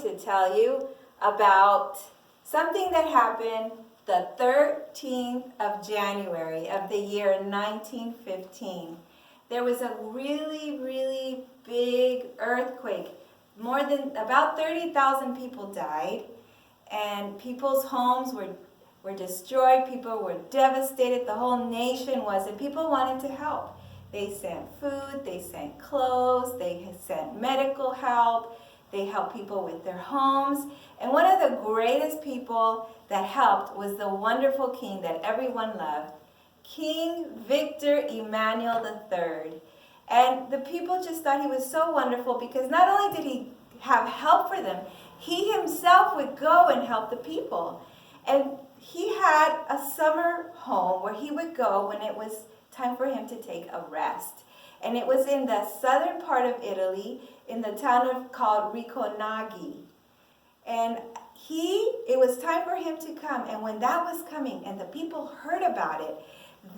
to tell you about something that happened the 13th of January of the year 1915. There was a really, really big earthquake. More than about 30,000 people died, and people's homes were destroyed. People were devastated. The whole nation was, and people wanted to help. They sent food, they sent clothes, they sent medical help, they helped people with their homes. And one of the greatest people that helped was the wonderful king that everyone loved, King Victor Emmanuel III. And the people just thought he was so wonderful because not only did he have help for them, he himself would go and help the people. And he had a summer home where he would go when it was time for him to take a rest. And it was in the southern part of Italy, in the town called Riconaghi. And it was time for him to come. And when that was coming and the people heard about it,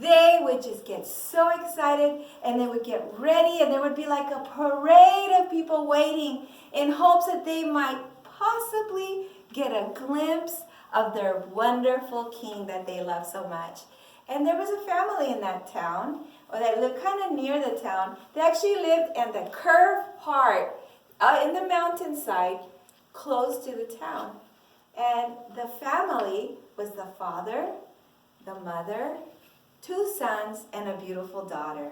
they would just get so excited and they would get ready, and there would be like a parade of people waiting in hopes that they might possibly get a glimpse of their wonderful king that they love so much. And there was a family in that town, or that lived kind of near the town. They actually lived in the curved part in the mountainside close to the town. And the family was the father, the mother, 2 sons, and a beautiful daughter.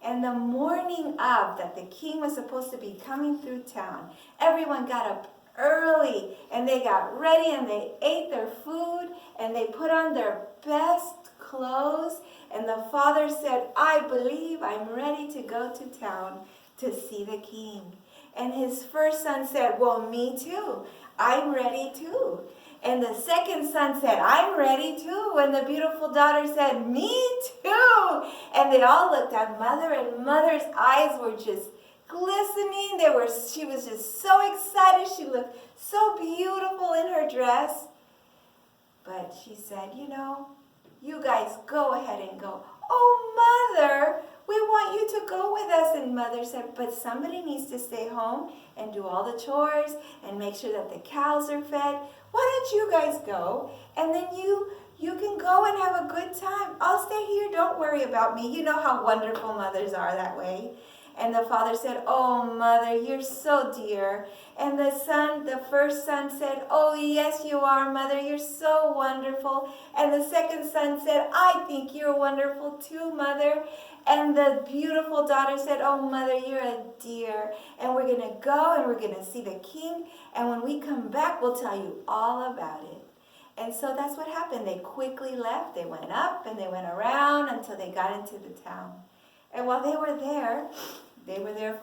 And the morning of that the king was supposed to be coming through town, everyone got up early and they got ready and they ate their food and they put on their best clothes. And the father said, "I believe I'm ready to go to town to see the king." And his first son said, "Well, me too. I'm ready too." And the second son said, "I'm ready too." And the beautiful daughter said, "Me too." And they all looked at Mother, and Mother's eyes were just glistening. She was just so excited. She looked so beautiful in her dress. But she said, "You guys go ahead and go." "Oh, Mother, we want you to go with us." And Mother said, "But somebody needs to stay home and do all the chores and make sure that the cows are fed. Why don't you guys go? And then you can go and have a good time. I'll stay here. Don't worry about me." You know how wonderful mothers are that way. And the father said, "Oh, Mother, you're so dear." And the first son said, "Oh, yes, you are, Mother. You're so wonderful." And the second son said, "I think you're wonderful too, Mother." And the beautiful daughter said, "Oh, Mother, you're a dear. And we're going to go and we're going to see the king. And when we come back, we'll tell you all about it." And so that's what happened. They quickly left. They went up and they went around until they got into the town. And while they were there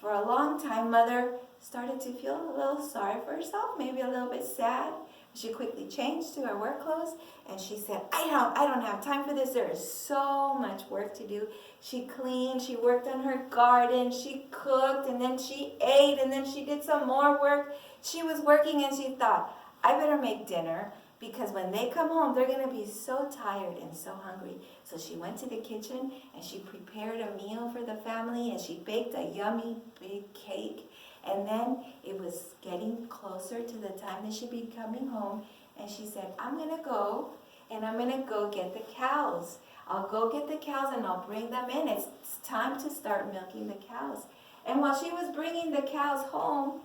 for a long time. Mother started to feel a little sorry for herself, maybe a little bit sad. She quickly changed to her work clothes and she said, I don't have time for this. There is so much work to do." She cleaned, she worked on her garden, she cooked, and then she ate, and then she did some more work. She was working and she thought, I better make dinner, because when they come home, they're going to be so tired and so hungry. So she went to the kitchen and she prepared a meal for the family, and she baked a yummy big cake. And then it was getting closer to the time that she'd be coming home, and she said, I'm going to go get the cows. I'll go get the cows and I'll bring them in. It's time to start milking the cows. And while she was bringing the cows home,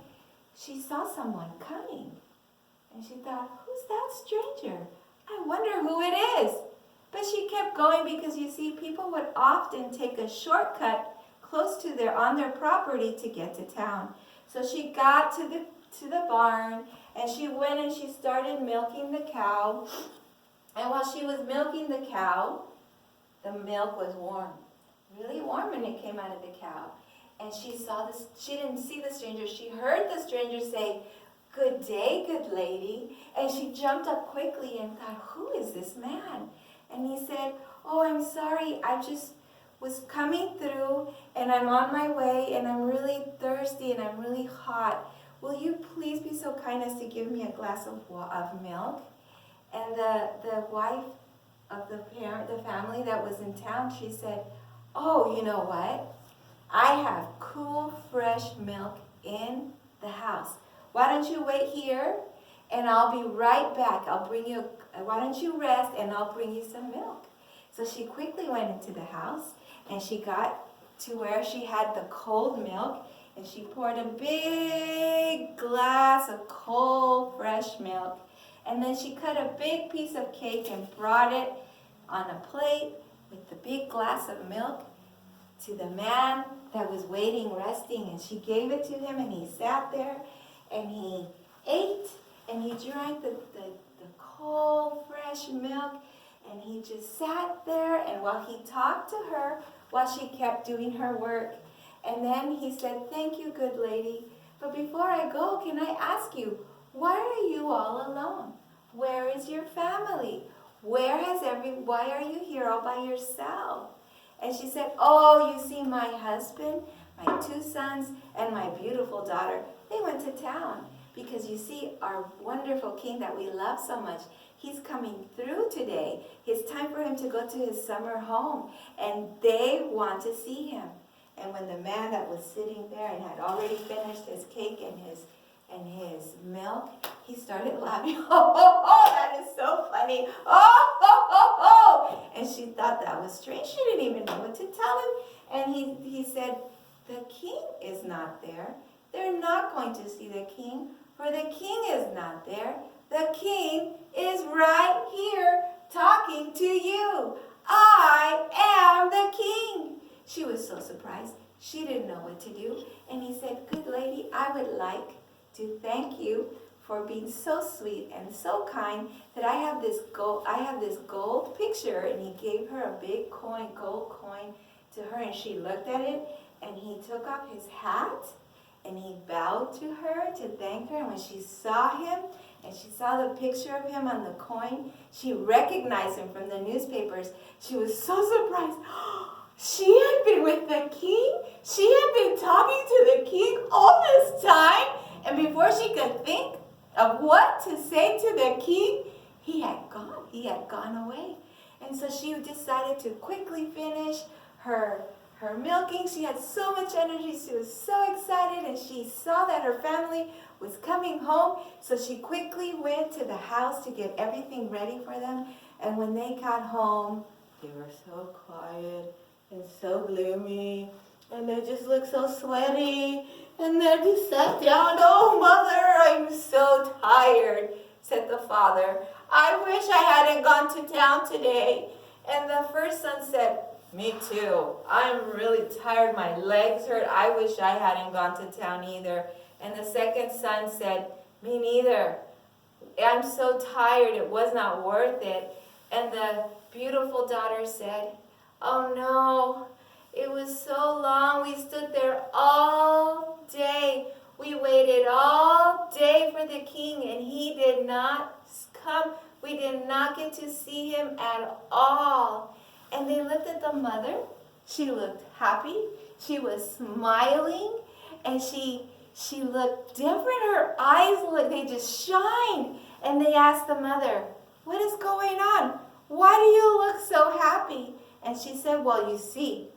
she saw someone coming. And she thought, who's that stranger? I wonder who it is. But she kept going because, you see, people would often take a shortcut close on their property to get to town. So she got to the barn, and she went and she started milking the cow. And while she was milking the cow, the milk was warm, really warm when it came out of the cow. And she saw this. She didn't see the stranger. She heard the stranger say, Good day, good lady. And she jumped up quickly and thought, who is this man? And he said, oh, I'm sorry. I just was coming through and I'm on my way and I'm really thirsty and I'm really hot. Will you please be so kind as to give me a glass of milk? And the wife of the family that was in town, she said, oh, you know what? I have cool, fresh milk in the house. why don't you wait here and I'll be right back. Why don't you rest and I'll bring you some milk. So she quickly went into the house and she got to where she had the cold milk and she poured a big glass of cold, fresh milk. And then she cut a big piece of cake and brought it on a plate with the big glass of milk to the man that was waiting, resting. And she gave it to him and he sat there and he ate and he drank the cold, fresh milk. And he just sat there and while he talked to her, while she kept doing her work. And then he said, thank you, good lady. But before I go, can I ask you, why are you all alone? Where is your family? Why are you here all by yourself? And she said, oh, you see, my husband, my 2 sons, and my beautiful daughter, they went to town. Because you see, our wonderful king that we love so much, he's coming through today. It's time for him to go to his summer home. And they want to see him. And when the man that was sitting there and had already finished his cake and his milk, he started laughing. Oh, that is so funny. Oh. And she thought that was strange. She didn't even know what to tell him. And he said, the king is not there. They're not going to see the king, for the king is not there. The king is right here talking to you. I am the king. She was so surprised. She didn't know what to do. And he said, good lady, I would like to thank you for being so sweet and so kind that I have this gold picture. And he gave her a big gold coin to her. And she looked at it and he took off his hat and he bowed to her to thank her. And when she saw him and she saw the picture of him on the coin, she recognized him from the newspapers. She was so surprised. She had been with the king. She had been talking to the king all this time. And before she could think of what to say to the king, he had gone. He had gone away. And so she decided to quickly finish her milking. She had so much energy. She was so excited. And she saw that her family was coming home. So she quickly went to the house to get everything ready for them. And when they got home, they were so quiet and so gloomy, and they just looked so sweaty, and they just sat down. Oh, mother, I'm so tired, said the father. I wish I hadn't gone to town today. And the first son said, me too. I'm really tired. My legs hurt. I wish I hadn't gone to town either. And the second son said, me neither. I'm so tired. It was not worth it. And the beautiful daughter said, oh no, it was so long. We stood there all day. We waited all day for the king and he did not come. We did not get to see him at all. And they looked at the mother. She looked happy. She was smiling and she looked different. Her eyes looked, they just shined. And they asked the mother, what is going on? Why do you look so happy? And she said, well, you see,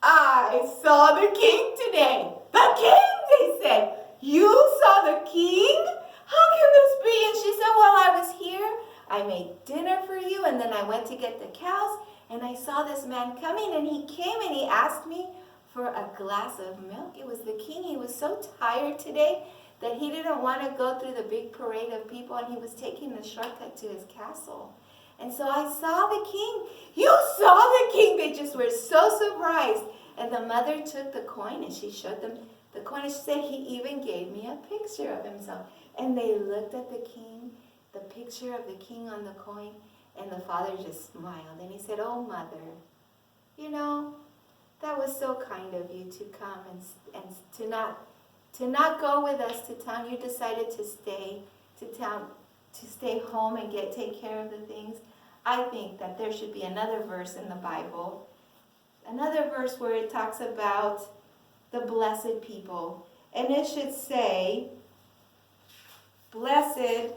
I saw the king today. The king, they said. You saw the king? How can this be? And she said, well, I was here. I made dinner for you, and then I went to get the cows, and I saw this man coming, and he came and he asked me for a glass of milk. It was the king. He was so tired today that he didn't want to go through the big parade of people, and he was taking the shortcut to his castle. And so I saw the king. You saw the king. They just were so surprised. And the mother took the coin and she showed them the coin. And she said, he even gave me a picture of himself. And they looked at the king, the picture of the king on the coin. And the father just smiled. And he said, oh, mother, you know, that was so kind of you to come and to not go with us to town. You decided to stay to town, to stay home and take care of the things. I think that there should be another verse in the Bible, another verse where it talks about the blessed people. And it should say, blessed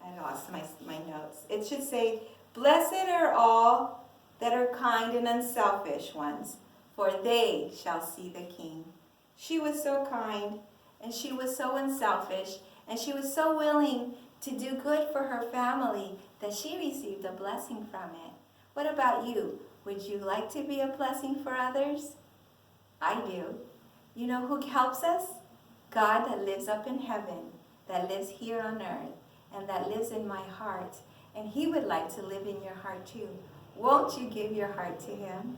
I lost my notes. It should say, blessed are all that are kind and unselfish ones, for they shall see the King. She was so kind, and she was so unselfish, and she was so willing to do good for her family that she received a blessing from it. What about you? Would you like to be a blessing for others? I do. You know who helps us? God that lives up in heaven, that lives here on earth, and that lives in my heart. And he would like to live in your heart too. Won't you give your heart to him?